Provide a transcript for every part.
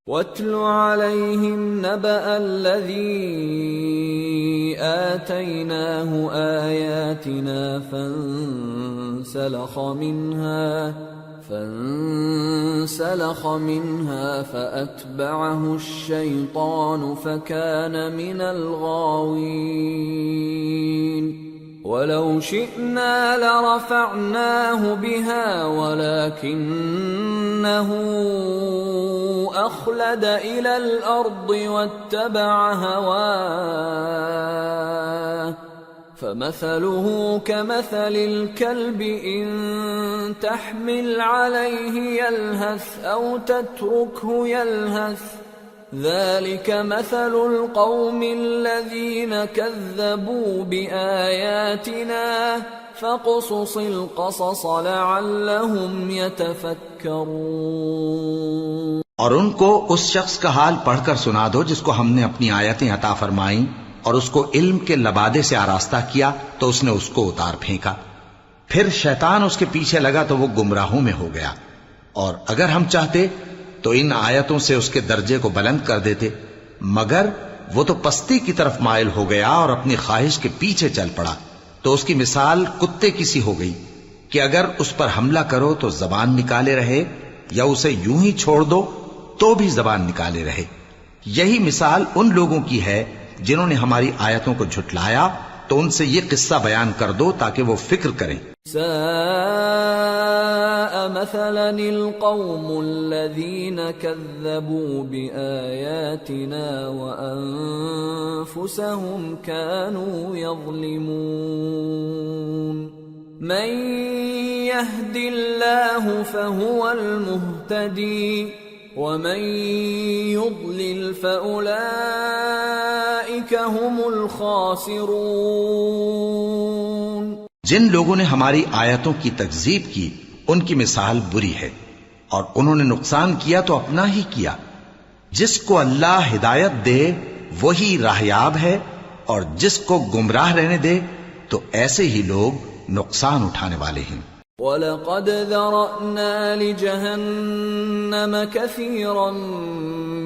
وَاتْلُ عَلَيْهِمْ نَبَأَ الَّذِي آتَيْنَاهُ آيَاتِنَا فانسلخ منها فأتبعه الشيطان فكان من الغاوين ولو شئنا لرفعناه بها ولكنه أخلد إلى الأرض واتبع هواه فمثله كمثل الكلب إن تحمل عليه يلهث أو تتركه يلهث ذلك مثل القوم الذين كذبوا بآياتنا فاقصص القصص لعلهم يتفكرون۔ اور ان کو اس شخص کا حال پڑھ کر سنا دو جس کو ہم نے اپنی آیتیں عطا فرمائیں اور اس کو علم کے لبادے سے آراستہ کیا تو اس نے اس کو اتار پھینکا، پھر شیطان اس کے پیچھے لگا تو وہ گمراہوں میں ہو گیا، اور اگر ہم چاہتے تو ان آیتوں سے اس کے درجے کو بلند کر دیتے، مگر وہ تو پستی کی طرف مائل ہو گیا اور اپنی خواہش کے پیچھے چل پڑا، تو اس کی مثال کتے کی سی ہو گئی کہ اگر اس پر حملہ کرو تو زبان نکالے رہے، یا اسے یوں ہی چھوڑ دو تو بھی زبان نکالے رہے۔ یہی مثال ان لوگوں کی ہے جنہوں نے ہماری آیتوں کو جھٹلایا، تو ان سے یہ قصہ بیان کر دو تاکہ وہ فکر کریں۔ ساء مثلا القوم الذين كذبوا بآياتنا وأنفسهم كانوا يظلمون من يهد الله فهو المهتدي ومن يضلل فأولئك هم الخاسرون۔ جن لوگوں نے ہماری آیتوں کی تکذیب کی ان کی مثال بری ہے، اور انہوں نے نقصان کیا تو اپنا ہی کیا۔ جس کو اللہ ہدایت دے وہی راہیاب ہے، اور جس کو گمراہ رہنے دے تو ایسے ہی لوگ نقصان اٹھانے والے ہیں۔ وَلَقَدْ ذَرَأْنَا لِجَهَنَّمَ كَثِيرًا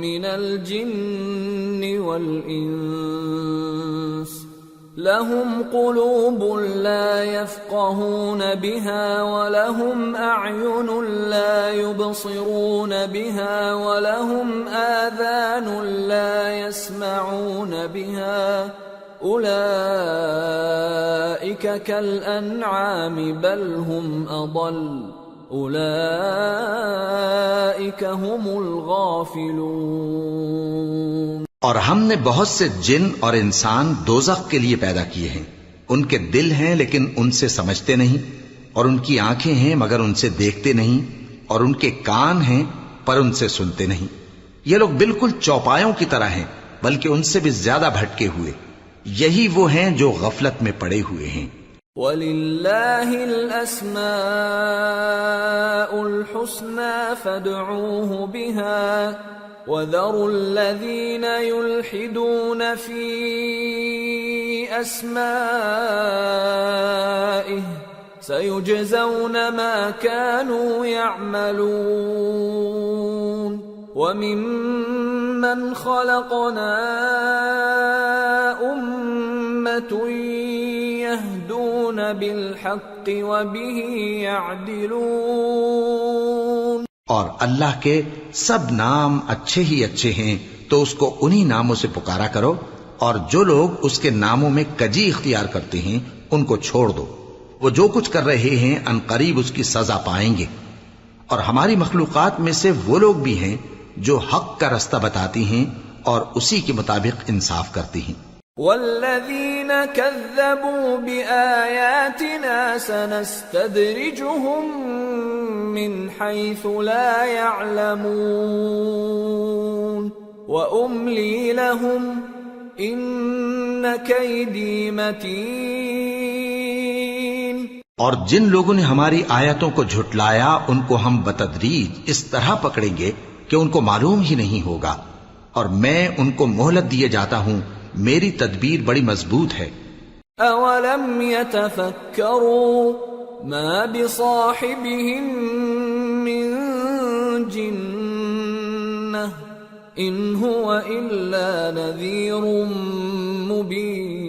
مِنَ الْجِنِّ وَالْإِنسِ لَهُمْ قُلُوبٌ لَا يَفْقَهُونَ بِهَا وَلَهُمْ أَعْيُنٌ لَا يُبْصِرُونَ بِهَا وَلَهُمْ آذَانٌ لَا يَسْمَعُونَ بِهَا أُولَئِكَ كَالْأَنْعَامِ بَلْ هُمْ أَضَلُّ أُولَئِكَ هُمُ الْغَافِلُونَ۔ اور ہم نے بہت سے جن اور انسان دوزخ کے لیے پیدا کیے ہیں، ان کے دل ہیں لیکن ان سے سمجھتے نہیں، اور ان کی آنکھیں ہیں مگر ان سے دیکھتے نہیں، اور ان کے کان ہیں پر ان سے سنتے نہیں۔ یہ لوگ بالکل چوپایوں کی طرح ہیں، بلکہ ان سے بھی زیادہ بھٹکے ہوئے۔ یہی وہ ہیں جو غفلت میں پڑے ہوئے ہیں۔ وَلِلَّهِ الْأَسْمَاءُ الْحُسْنَى فَادْعُوهُ بِهَا وَذَرُوا الَّذِينَ يُلْحِدُونَ فِي أَسْمَائِهِ سَيُجْزَوْنَ مَا كَانُوا يَعْمَلُونَ وَمِمَّنْ خَلَقْنَا أُمَّةٌ يَهْدُونَ بِالْحَقِّ وَبِهِ يَعْدِلُونَ۔ اور اللہ کے سب نام اچھے ہی اچھے ہیں، تو اس کو انہی ناموں سے پکارا کرو، اور جو لوگ اس کے ناموں میں کجی اختیار کرتے ہیں ان کو چھوڑ دو۔ وہ جو کچھ کر رہے ہیں ان قریب اس کی سزا پائیں گے۔ اور ہماری مخلوقات میں سے وہ لوگ بھی ہیں جو حق کا رستہ بتاتی ہیں اور اسی کے مطابق انصاف کرتی ہیں۔ والذین کذبوا بآیاتنا سنستدرجهم من حیث لا يعلمون وأملی لهم ان کیدی متین۔ اور جن لوگوں نے ہماری آیتوں کو جھٹلایا ان کو ہم بتدریج اس طرح پکڑیں گے کہ ان کو معلوم ہی نہیں ہوگا، اور میں ان کو مہلت دیے جاتا ہوں، میری تدبیر بڑی مضبوط ہے۔ اولم يتفکروا ما بصاحبهم من جنہ إن هو إلا نذير مبين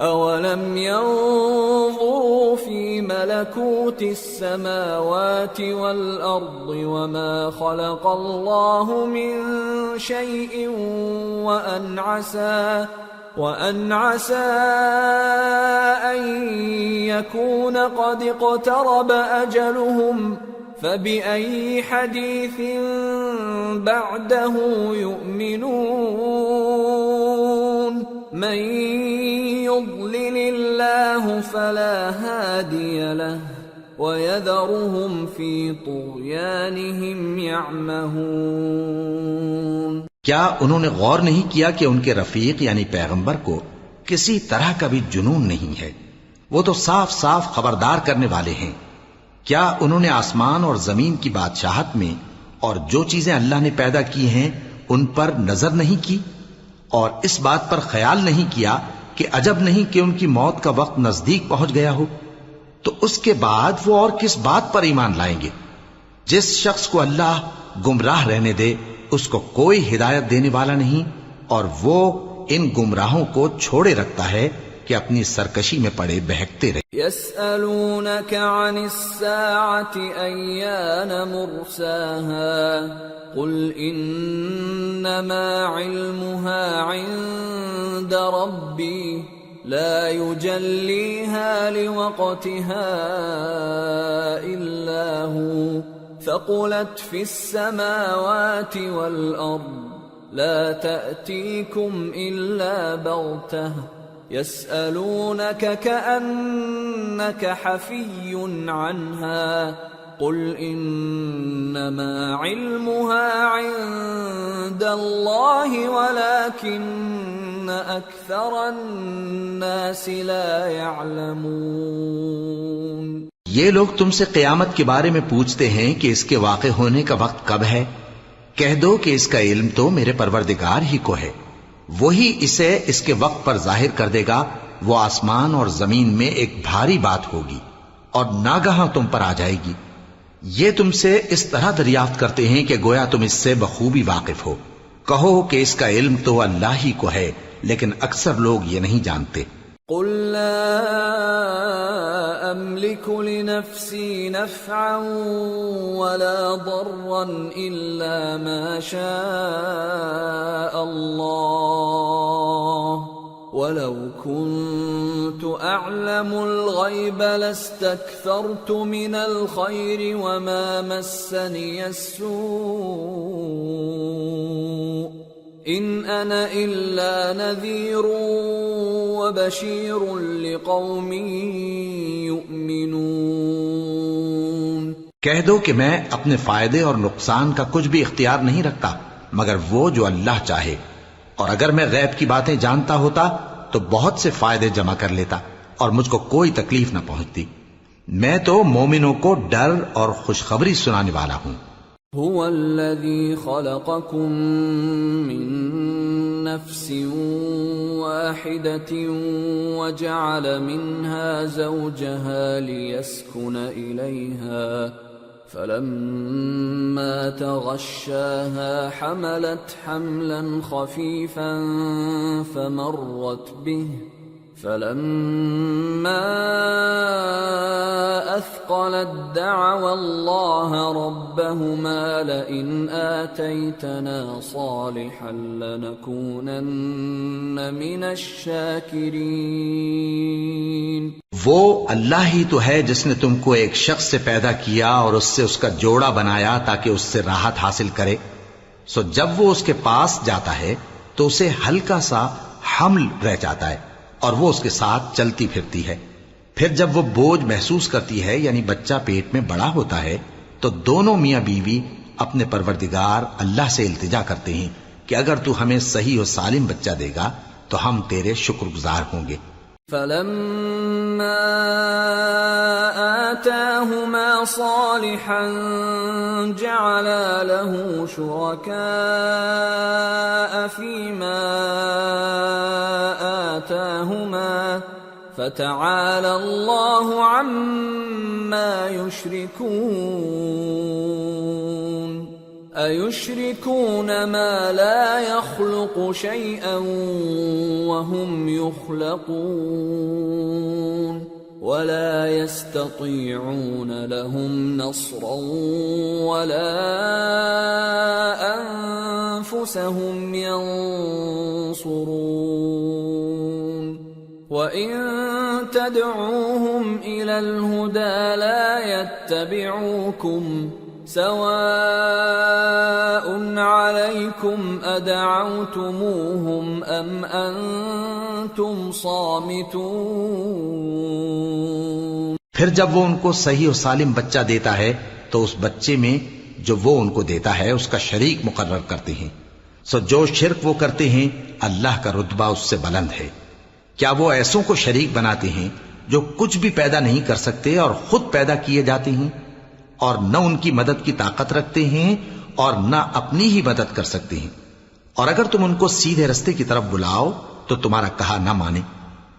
أولم ينظروا في ملكوت السماوات والأرض وما خلق الله من شيء وأن عسى أن يكون قد اقترب أجلهم فبأي حديث بعده يؤمنون من يضلل الله فلا هادي له ويذرهم في طغيانهم يعمهون کیا انہوں نے غور نہیں کیا کہ ان کے رفیق یعنی پیغمبر کو کسی طرح کا بھی جنون نہیں ہے؟ وہ تو صاف صاف خبردار کرنے والے ہیں۔ کیا انہوں نے آسمان اور زمین کی بادشاہت میں اور جو چیزیں اللہ نے پیدا کی ہیں ان پر نظر نہیں کی اور اس بات پر خیال نہیں کیا کہ عجب نہیں کہ ان کی موت کا وقت نزدیک پہنچ گیا ہو؟ تو اس کے بعد وہ اور کس بات پر ایمان لائیں گے؟ جس شخص کو اللہ گمراہ رہنے دے اس کو کوئی ہدایت دینے والا نہیں، اور وہ ان گمراہوں کو چھوڑے رکھتا ہے کہ اپنی سرکشی میں پڑے بہکتے رہے۔ يسألونك عن الساعة أيان مرساها قل إنما علمها عند ربي لا يجليها لوقتها إلا هو ثقلت في السماوات والأرض لا تأتيكم إلا بغتة يسألونك كأنك حفي عنها قل إنما علمها عند الله ولكن أكثر الناس لا يعلمون۔ یہ لوگ تم سے قیامت کے بارے میں پوچھتے ہیں کہ اس کے واقع ہونے کا وقت کب ہے؟ کہہ دو کہ اس کا علم تو میرے پروردگار ہی کو ہے، وہی اسے اس کے وقت پر ظاہر کر دے گا۔ وہ آسمان اور زمین میں ایک بھاری بات ہوگی اور ناگہاں تم پر آ جائے گی۔ یہ تم سے اس طرح دریافت کرتے ہیں کہ گویا تم اس سے بخوبی واقف ہو۔ کہو کہ اس کا علم تو اللہ ہی کو ہے، لیکن اکثر لوگ یہ نہیں جانتے۔ قل لا أملك لنفسي نفعا ولا ضرا إلا ما شاء الله ولو كنت أعلم الغيب لاستكثرت من الخير وما مسني السوء إن أنا إلا نذير وبشير لقوم يؤمنون۔ کہہ دو کہ میں اپنے فائدے اور نقصان کا کچھ بھی اختیار نہیں رکھتا مگر وہ جو اللہ چاہے، اور اگر میں غیب کی باتیں جانتا ہوتا تو بہت سے فائدے جمع کر لیتا اور مجھ کو کوئی تکلیف نہ پہنچتی۔ میں تو مومنوں کو ڈر اور خوشخبری سنانے والا ہوں۔ هو الذي خلقكم من نفس واحدة وجعل منها زوجها ليسكن إليها فلما تغشاها حملت حملا خفيفا فمرت به فلما أثقلت دعوا الله ربهما لئن آتيتنا صالحا لنكونن من الشاكرين۔ وہ اللہ ہی تو ہے جس نے تم کو ایک شخص سے پیدا کیا اور اس سے اس کا جوڑا بنایا تاکہ اس سے راحت حاصل کرے، سو جب وہ اس کے پاس جاتا ہے تو اسے ہلکا سا حمل رہ جاتا ہے اور وہ اس کے ساتھ چلتی پھرتی ہے۔ پھر جب وہ بوجھ محسوس کرتی ہے یعنی بچہ پیٹ میں بڑا ہوتا ہے تو دونوں میاں بیوی اپنے پروردگار اللہ سے التجا کرتے ہیں کہ اگر تو ہمیں صحیح و سالم بچہ دے گا تو ہم تیرے شکر گزار ہوں گے۔ فلما آتاهما صالحا جعلا له شركاء فيما آتاهما فتعالى الله عما يشركون۔ أَيُشْرِكُونَ مَا لَا يَخْلُقُ شَيْئًا وَهُمْ يُخْلَقُونَ وَلَا يَسْتَطِيعُونَ لَهُمْ نَصْرًا وَلَا أَنفُسَهُمْ يَنصُرُونَ وَإِن تَدْعُوهُمْ إِلَى الْهُدَى لَا يَتَّبِعُوكُمْ سواء عليكم أدعوتموهم أم أنتم صامتون. پھر جب وہ ان کو صحیح و سالم بچہ دیتا ہے تو اس بچے میں جو وہ ان کو دیتا ہے اس کا شریک مقرر کرتے ہیں. سو جو شرک وہ کرتے ہیں اللہ کا رتبہ اس سے بلند ہے. کیا وہ ایسوں کو شریک بناتے ہیں جو کچھ بھی پیدا نہیں کر سکتے اور خود پیدا کیے جاتے ہیں اور نہ ان کی مدد کی طاقت رکھتے ہیں اور نہ اپنی ہی مدد کر سکتے ہیں؟ اور اگر تم ان کو سیدھے رستے کی طرف بلاؤ تو تمہارا کہا نہ مانے.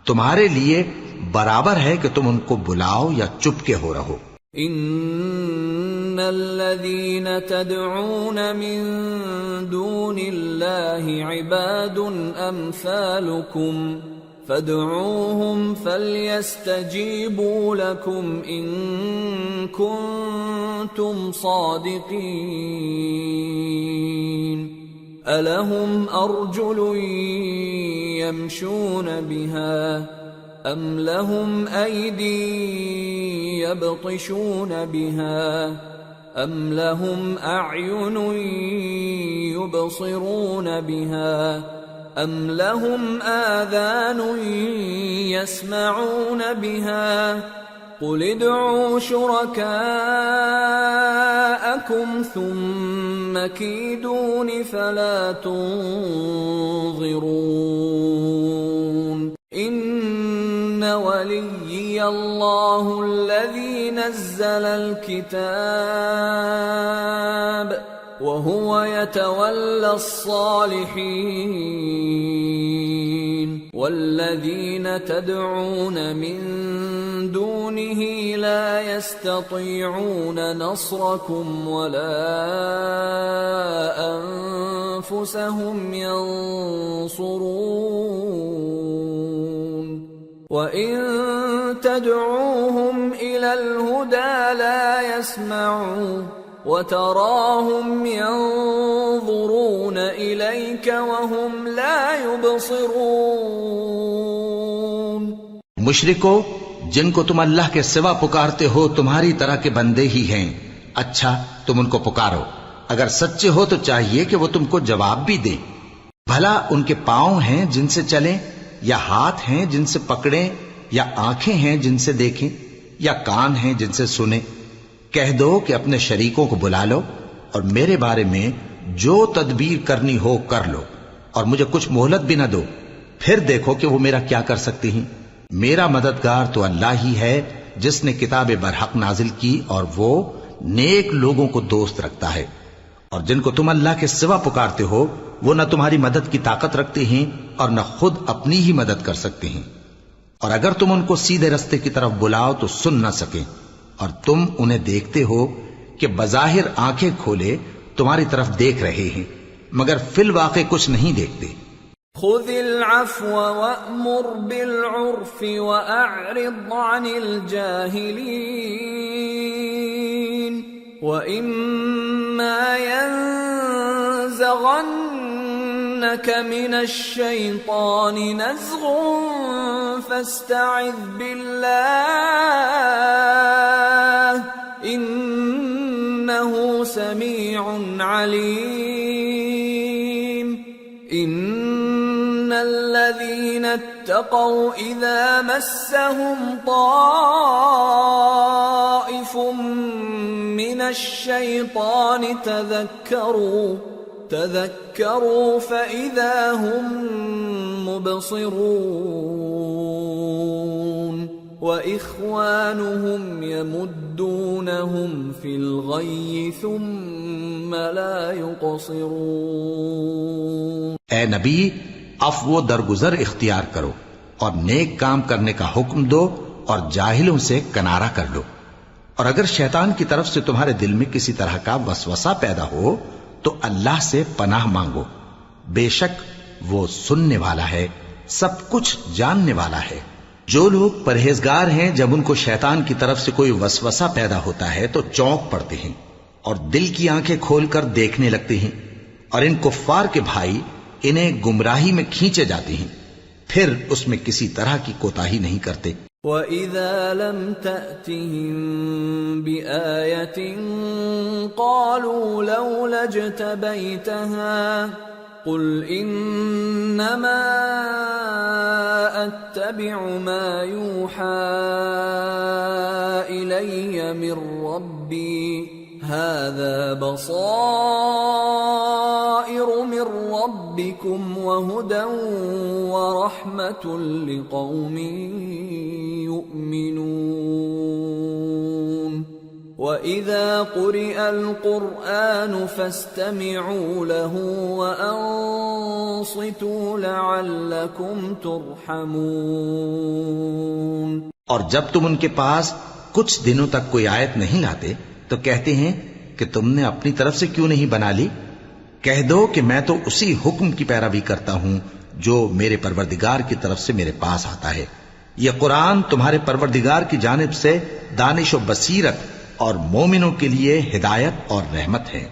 تمہارے لیے برابر ہے کہ تم ان کو بلاؤ یا چپ کے ہو رہو. ان الذين تدعون من دون الله عباد امثالكم فادعوهم فليستجيبوا لكم إن كنتم صادقين. ألهم أرجل يمشون بها أم لهم أيدي يبطشون بها أم لهم أعين يبصرون بها أَمْ لَهُمْ آذَانٌ يَسْمَعُونَ بِهَا قُلِ ادْعُوا شُرَكَاءَكُمْ ثُمَّ كِيدُونِ فَلَا تُنظِرُونَ. إِنَّ وَلِيِّيَ اللَّهُ الَّذِي نَزَّلَ الْكِتَابَ وَهُوَ يَتَوَلَّى الصَّالِحِينَ. وَالَّذِينَ تَدْعُونَ مِن دُونِهِ لَا يَسْتَطِيعُونَ نَصْرَكُمْ وَلَا أَنفُسَهُمْ يَنصُرُونَ. وَإِن تَدْعُوهُمْ إِلَى الْهُدَى لَا يَسْمَعُوا وَتَرَاهُمْ يَنظُرُونَ إِلَيْكَ وَهُمْ لَا يُبْصِرُونَ. مشرکو، جن کو تم اللہ کے سوا پکارتے ہو تمہاری طرح کے بندے ہی ہیں. اچھا تم ان کو پکارو. اگر سچے ہو تو چاہیے کہ وہ تم کو جواب بھی دیں. بھلا ان کے پاؤں ہیں جن سے چلیں، یا ہاتھ ہیں جن سے پکڑیں، یا آنکھیں ہیں جن سے دیکھیں، یا کان ہیں جن سے سنیں؟ کہہ دو کہ اپنے شریکوں کو بلا لو اور میرے بارے میں جو تدبیر کرنی ہو کر لو اور مجھے کچھ مہلت بھی نہ دو. پھر دیکھو کہ وہ میرا کیا کر سکتی ہیں. میرا مددگار تو اللہ ہی ہے جس نے کتاب برحق نازل کی اور وہ نیک لوگوں کو دوست رکھتا ہے. اور جن کو تم اللہ کے سوا پکارتے ہو وہ نہ تمہاری مدد کی طاقت رکھتے ہیں اور نہ خود اپنی ہی مدد کر سکتے ہیں. اور اگر تم ان کو سیدھے رستے کی طرف بلاؤ تو سن نہ سکیں، اور تم انہیں دیکھتے ہو کہ بظاہر آنکھیں کھولے تمہاری طرف دیکھ رہے ہیں مگر فی الواقع کچھ نہیں دیکھتے. خذ العفو وأمر بالعرف وأعرض عن الجاهلين وإما ينزغنك من الشيطان نزغ فاستعذ بالله إنه سميع عليم. إن الذين اتقوا إذا مسهم طائف من الشيطان تذكروا فإذا هم مبصرون. وإخوانهم يمدونهم في الغي ثم لا يقصرون. اے نبی، عفو و درگزر اختیار کرو اور نیک کام کرنے کا حکم دو اور جاہلوں سے کنارہ کر لو. اور اگر شیطان کی طرف سے تمہارے دل میں کسی طرح کا وسوسہ پیدا ہو تو اللہ سے پناہ مانگو، بے شک وہ سننے والا ہے، سب کچھ جاننے والا ہے۔ جو لوگ پرہیزگار ہیں جب ان کو شیطان کی طرف سے کوئی وسوسہ پیدا ہوتا ہے تو چونک پڑتے ہیں اور دل کی آنکھیں کھول کر دیکھنے لگتے ہیں، اور ان کفار کے بھائی انہیں گمراہی میں کھینچے جاتے ہیں، پھر اس میں کسی طرح کی کوتاہی نہیں کرتے۔ وَإِذَا لَمْ تَأْتِهِمْ بِآيَةٍ قَالُوا لَوْلَا اجْتَبَيْتَهَا قُلْ إِنَّمَا أَتَّبِعُ مَا يُوحَى إِلَيَّ مِنْ رَبِّي هَذَا بَصَائِرُ مِنْ رَبِّكُمْ وَهُدًى وَرَحْمَةٌ لِقَوْمٍ يُؤْمِنُونَ وَإِذَا قُرِئَ الْقُرْآنُ فَاسْتَمِعُوا لَهُ وَأَنصِتُوا لَعَلَّكُمْ تُرْحَمُونَ۔ اور جب تم ان کے پاس کچھ دنوں تک کوئی آیت نہیں لاتے تو کہتے ہیں کہ تم نے اپنی طرف سے کیوں نہیں بنا لی؟ کہہ دو کہ میں تو اسی حکم کی پیروی کرتا ہوں جو میرے پروردگار کی طرف سے میرے پاس آتا ہے۔ یہ قرآن تمہارے پروردگار کی جانب سے دانش و بصیرت اور مومنوں کے لیے ہدایت اور رحمت ہے۔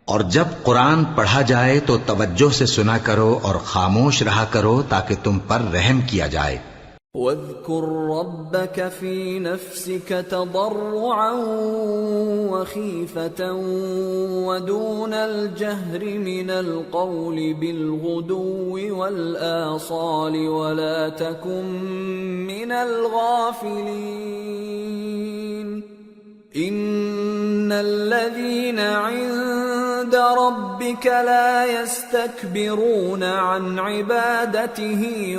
اور جب قرآن پڑھا جائے تو توجہ سے سنا کرو اور خاموش رہا کرو تاکہ تم پر رحم کیا جائے۔ وَاذْكُرْ رَبَّكَ فِي نَفْسِكَ تَضَرُّعًا وَخِيفَةً وَدُونَ الْجَهْرِ مِنَ الْقَوْلِ بِالْغُدُوِّ وَالْآصَالِ وَلَا تَكُن مِّنَ الْغَافِلِينَ إِنَّ الَّذِينَ عِندَ رَبِّكَ لَا يَسْتَكْبِرُونَ عَنْ عِبَادَتِهِ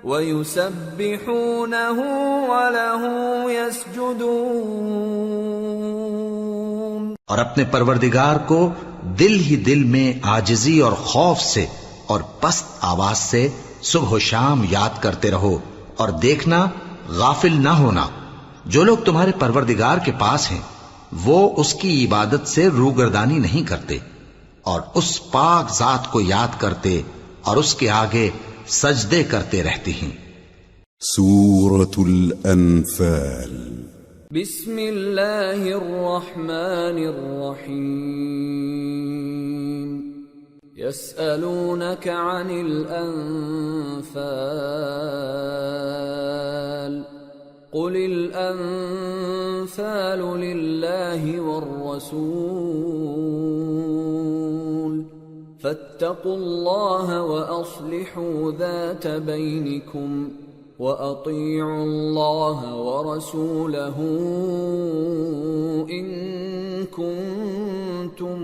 وَيُسَبِّحُونَهُ وَلَهُ يَسْجُدُونَ۔ اور اپنے پروردگار کو دل ہی دل میں عاجزی اور خوف سے اور پست آواز سے صبح و شام یاد کرتے رہو، اور دیکھنا غافل نہ ہونا۔ جو لوگ تمہارے پروردگار کے پاس ہیں وہ اس کی عبادت سے روگردانی نہیں کرتے، اور اس پاک ذات کو یاد کرتے اور اس کے آگے سجدے کرتے رہتے ہیں۔ سورة الأنفال۔ بسم اللہ الرحمن الرحیم۔ يسألونك عن الأنفال قل الأنفال لله والرسول فاتقوا الله وأصلحوا ذات بينكم وأطيعوا الله ورسوله إن كنتم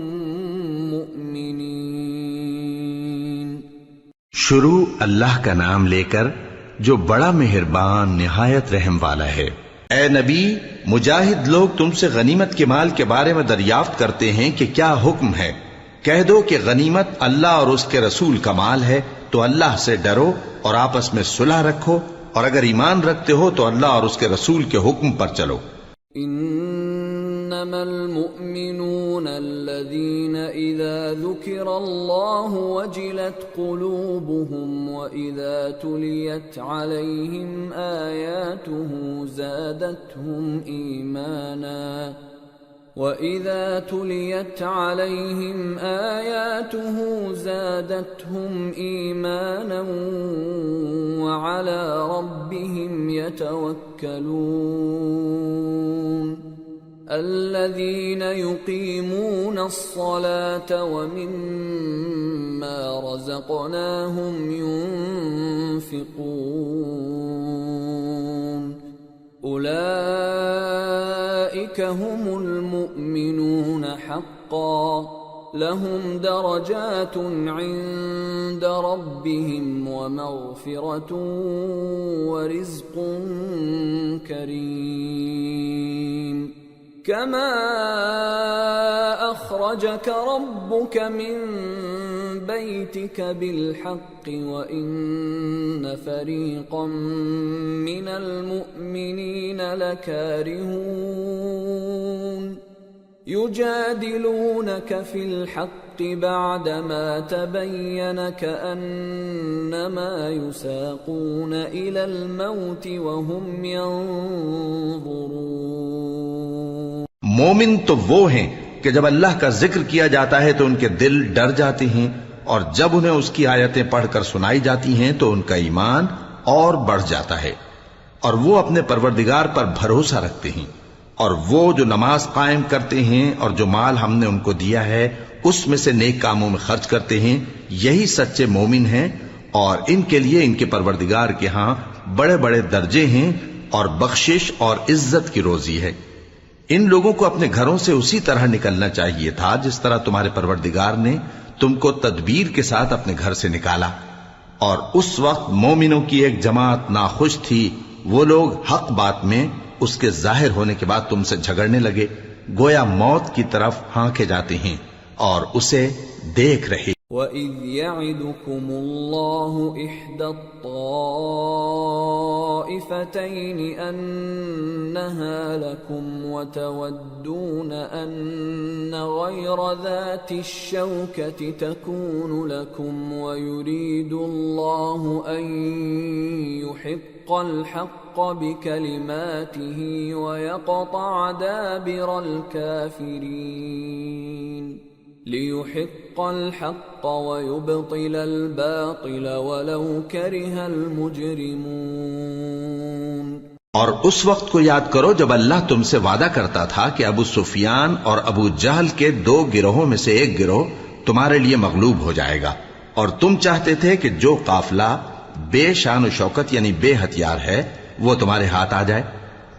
مؤمنين۔ شروع اللہ کا نام لے کر جو بڑا مہربان نہایت رحم والا ہے۔ اے نبی، مجاہد لوگ تم سے غنیمت کے مال کے بارے میں دریافت کرتے ہیں کہ کیا حکم ہے۔ کہہ دو کہ غنیمت اللہ اور اس کے رسول کا مال ہے، تو اللہ سے ڈرو اور آپس میں صلح رکھو، اور اگر ایمان رکھتے ہو تو اللہ اور اس کے رسول کے حکم پر چلو۔ انما المؤمنون الذين اذا ذكر الله وجلت قلوبهم واذا تليت عليهم اياته زادتهم ايمانا وَإِذَا تُلِيَتْ عَلَيْهِمْ آيَاتُهُ زَادَتْهُمْ إِيمَانًا وَعَلَى رَبِّهِمْ يَتَوَكَّلُونَ الَّذِينَ يُقِيمُونَ الصَّلَاةَ وَمِمَّا رَزَقْنَاهُمْ يُنْفِقُونَ أولئك هم المؤمنون حقا لهم درجات عند ربهم ومغفرة ورزق كريم كما أخرجك ربك من بيتك بالحق وإن فريقا من المؤمنين لكارهون يجادلونك في الحق بعدما تبين كأنما يساقون إلى الموت وهم ينظرون. مومن تو وہ ہیں کہ جب اللہ کا ذکر کیا جاتا ہے تو ان کے دل ڈر جاتے ہیں، اور جب انہیں اس کی آیتیں پڑھ کر سنائی جاتی ہیں تو ان کا ایمان اور بڑھ جاتا ہے، اور وہ اپنے پروردگار پر بھروسہ رکھتے ہیں، اور وہ جو نماز قائم کرتے ہیں اور جو مال ہم نے ان کو دیا ہے اس میں سے نیک کاموں میں خرچ کرتے ہیں، یہی سچے مومن ہیں، اور ان کے لیے ان کے پروردگار کے ہاں بڑے بڑے درجے ہیں اور بخشش اور عزت کی روزی ہے. ان لوگوں کو اپنے گھروں سے اسی طرح نکلنا چاہیے تھا جس طرح تمہارے پروردگار نے تم کو تدبیر کے ساتھ اپنے گھر سے نکالا. اور اس وقت مومنوں کی ایک جماعت ناخوش تھی، وہ لوگ حق بات میں اس کے ظاہر ہونے کے بعد تم سے جھگڑنے لگے، گویا موت کی طرف ہانکے جاتے ہیں اور اسے دیکھ رہے. وَإِذْ يَعِدُكُمُ اللَّهُ إِحْدَى الطَّائِفَتَيْنِ أَنَّهَا لَكُمْ وَتَوَدُّونَ أَنَّ غَيْرَ ذَاتِ الشَّوْكَةِ تَكُونُ لَكُمْ وَيُرِيدُ اللَّهُ أَن يُحِقَّ الْحَقَّ بِكَلِمَاتِهِ وَيَقْطَعَ دَابِرَ الْكَافِرِينَ. لِيُحِقَّ الْحَقَّ وَيُبْطِلَ الْبَاطِلَ وَلَوْ كَرِهَ الْمُجْرِمُونَ. اور اس وقت کو یاد کرو جب اللہ تم سے وعدہ کرتا تھا کہ ابو سفیان اور ابو جہل کے 2 گروہوں میں سے ایک گروہ تمہارے لیے مغلوب ہو جائے گا، اور تم چاہتے تھے کہ جو قافلہ بے شان و شوکت یعنی بے ہتھیار ہے وہ تمہارے ہاتھ آ جائے،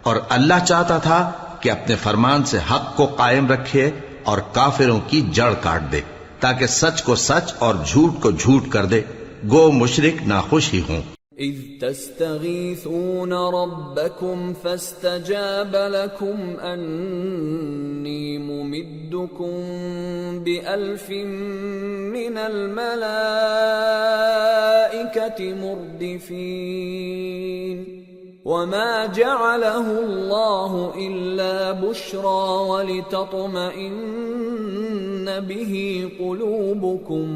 اور اللہ چاہتا تھا کہ اپنے فرمان سے حق کو قائم رکھے اور کافروں کی جڑ کاٹ دے، تاکہ سچ کو سچ اور جھوٹ کو جھوٹ کر دے، گو مشرک ناخوش ہی ہوں. اذ تستغیثون ربکم فاستجاب لکم انی ممدکم بألف من الملائکة مردفین. وما جعله الله إلا بشرى ولتطمئن به قلوبكم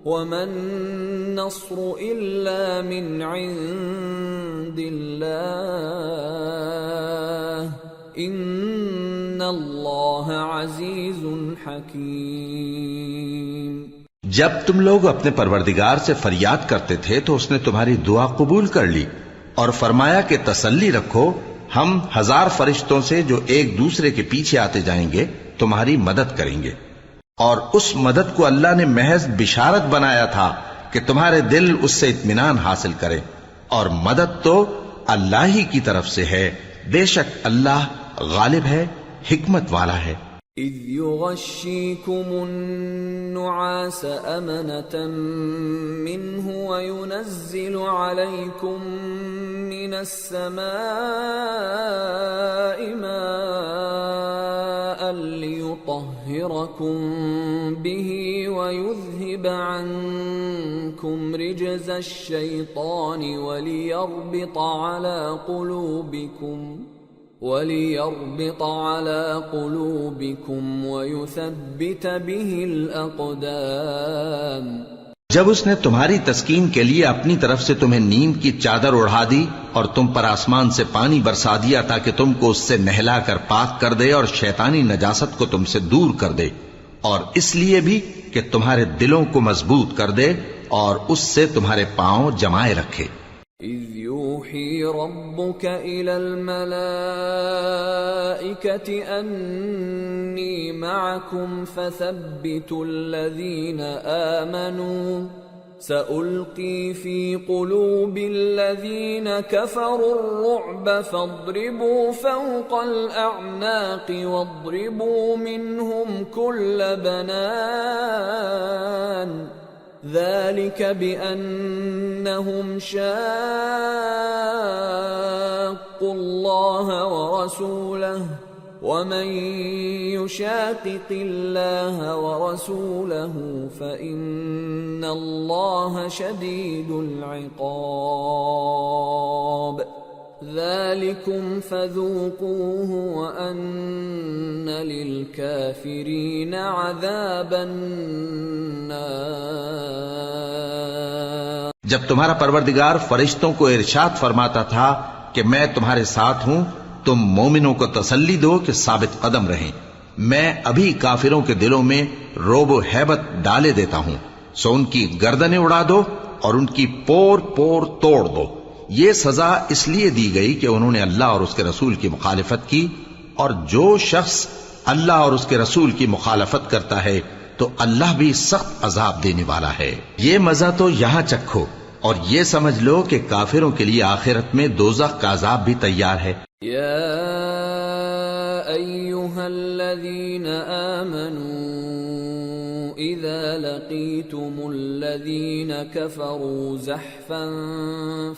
وما النصر إلا من عند الله إن الله عزيز حكيم. جب تم لوگ اپنے پروردگار سے فریاد کرتے تھے تو اس نے تمہاری دعا قبول کر لی اور فرمایا کہ تسلی رکھو، ہم 1000 فرشتوں سے جو ایک دوسرے کے پیچھے آتے جائیں گے تمہاری مدد کریں گے. اور اس مدد کو اللہ نے محض بشارت بنایا تھا کہ تمہارے دل اس سے اطمینان حاصل کرے، اور مدد تو اللہ ہی کی طرف سے ہے، بے شک اللہ غالب ہے، حکمت والا ہے. اذ يغشيكم النعاس أمنة منه وينزل عليكم من السماء ماء ليطهركم به ويذهب عنكم رجز الشيطان وليربط على قلوبكم ويثبت به الأقدام. جب اس نے تمہاری تسکین کے لیے اپنی طرف سے تمہیں نیند کی چادر اڑا دی اور تم پر آسمان سے پانی برسا دیا تاکہ تم کو اس سے نہلا کر پاک کر دے اور شیطانی نجاست کو تم سے دور کر دے، اور اس لیے بھی کہ تمہارے دلوں کو مضبوط کر دے اور اس سے تمہارے پاؤں جمائے رکھے. اذ يوحي ربك إلى الملائكة أني معكم فثبتوا الذين آمنوا سألقي في قلوب الذين كفروا الرعب فاضربوا فوق الأعناق واضربوا منهم كل بنان ذلك بأنهم شاقوا الله ورسوله ومن يشاقق الله ورسوله فإن الله شديد العقاب ذلكم فذوقوه وأن للكافرين عذاب النار۔ جب تمہارا پروردگار فرشتوں کو ارشاد فرماتا تھا کہ میں تمہارے ساتھ ہوں، تم مومنوں کو تسلی دو کہ ثابت قدم رہیں، میں ابھی کافروں کے دلوں میں روب و ہیبت ڈالے دیتا ہوں، سو ان کی گردنیں اڑا دو اور ان کی پور پور توڑ دو۔ یہ سزا اس لیے دی گئی کہ انہوں نے اللہ اور اس کے رسول کی مخالفت کی، اور جو شخص اللہ اور اس کے رسول کی مخالفت کرتا ہے تو اللہ بھی سخت عذاب دینے والا ہے۔ یہ مزہ تو یہاں چکھو اور یہ سمجھ لو کہ کافروں کے لیے آخرت میں دوزخ کا عذاب بھی تیار ہے۔ یا ایھا الذین آمنوا اذا لقیتم الذین کفروا زحفا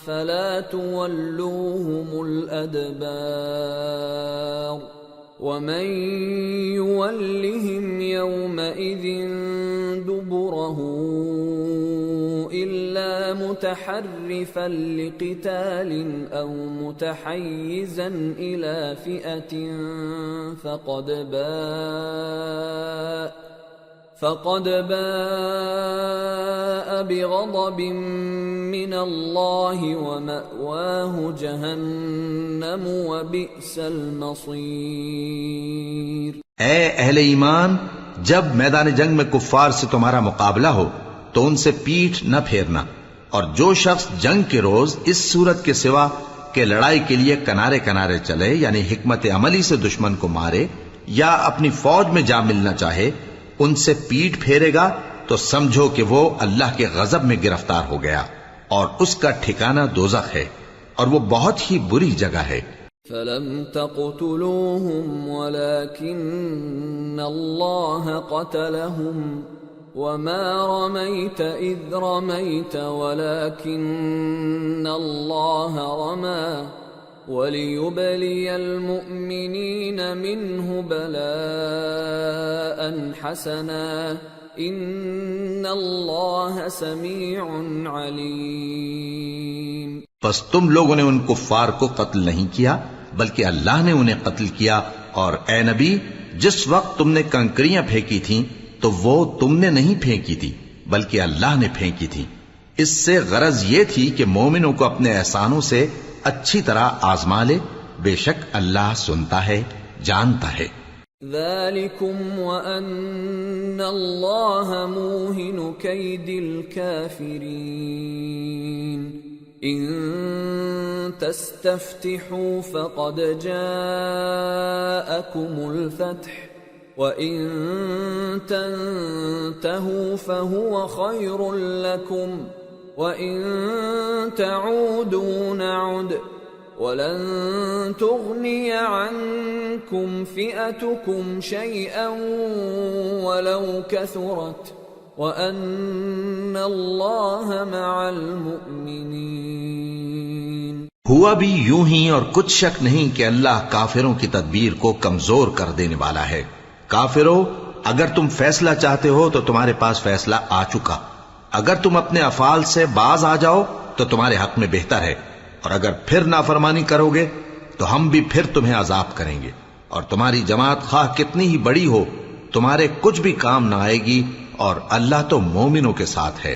فلا تولوهم الادبار ومن يولهم يومئذ دبره إلا متحرفا لقتال أو متحيزا إلى فئة فقد باء بغضب من الله ومأواه جهنم وبئس المصير۔ اے اہل ایمان، جب میدان جنگ میں کفار سے تمہارا مقابلہ ہو تو ان سے پیٹھ نہ پھیرنا، اور جو شخص جنگ کے روز اس صورت کے سوا کہ لڑائی کے لیے کنارے کنارے چلے، یعنی حکمت عملی سے دشمن کو مارے یا اپنی فوج میں جا ملنا چاہے، ان سے پیٹھ پھیرے گا تو سمجھو کہ وہ اللہ کے غضب میں گرفتار ہو گیا، اور اس کا ٹھکانہ دوزخ ہے، اور وہ بہت ہی بری جگہ ہے۔ فلم تقتلوهم ولكن الله قتلهم وما رميت إذ رميت ولكن الله رمى وَلِيُبْلِيَ الْمُؤْمِنِينَ مِنْهُ بَلَاءً حَسَنًا إِنَّ اللَّهَ سَمِيعٌ عَلِيمٌ۔ پس تم لوگوں نے ان کفار کو قتل نہیں کیا بلکہ اللہ نے انہیں قتل کیا، اور اے نبی جس وقت تم نے کنکریاں پھینکی تھیں تو وہ تم نے نہیں پھینکی تھی بلکہ اللہ نے پھینکی تھی۔ اس سے غرض یہ تھی کہ مومنوں کو اپنے احسانوں سے اچھی طرح آزما لے، بے شک اللہ سنتا ہے، جانتا ہے۔ ذَلِكُمْ وَأَنَّ اللَّهَ مُوهِنُ كَيْدِ الْكَافِرِينَ إِن تَسْتَفْتِحُوا فَقَدْ جَاءَكُمُ الْفَتْحُ وَإِن تَنْتَهُوا فَهُوَ خَيْرٌ لَكُمْ وَإِن تَعُودُوا نَعُدْ وَلَن تُغْنِيَ عَنكُمْ فِئَتُكُمْ شَيْئًا وَلَوْ كَثُرَتْ وَأَنَّ اللَّهَ مَعَ الْمُؤْمِنِينَ۔ ہوا بھی یوں ہی، اور کچھ شک نہیں کہ اللہ کافروں کی تدبیر کو کمزور کر دینے والا ہے۔ کافروں، اگر تم فیصلہ چاہتے ہو تو تمہارے پاس فیصلہ آ چکا، اگر تم اپنے افعال سے باز آ جاؤ تو تمہارے حق میں بہتر ہے، اور اگر پھر نافرمانی کرو گے تو ہم بھی پھر تمہیں عذاب کریں گے، اور تمہاری جماعت خواہ کتنی ہی بڑی ہو تمہارے کچھ بھی کام نہ آئے گی، اور اللہ تو مومنوں کے ساتھ ہے۔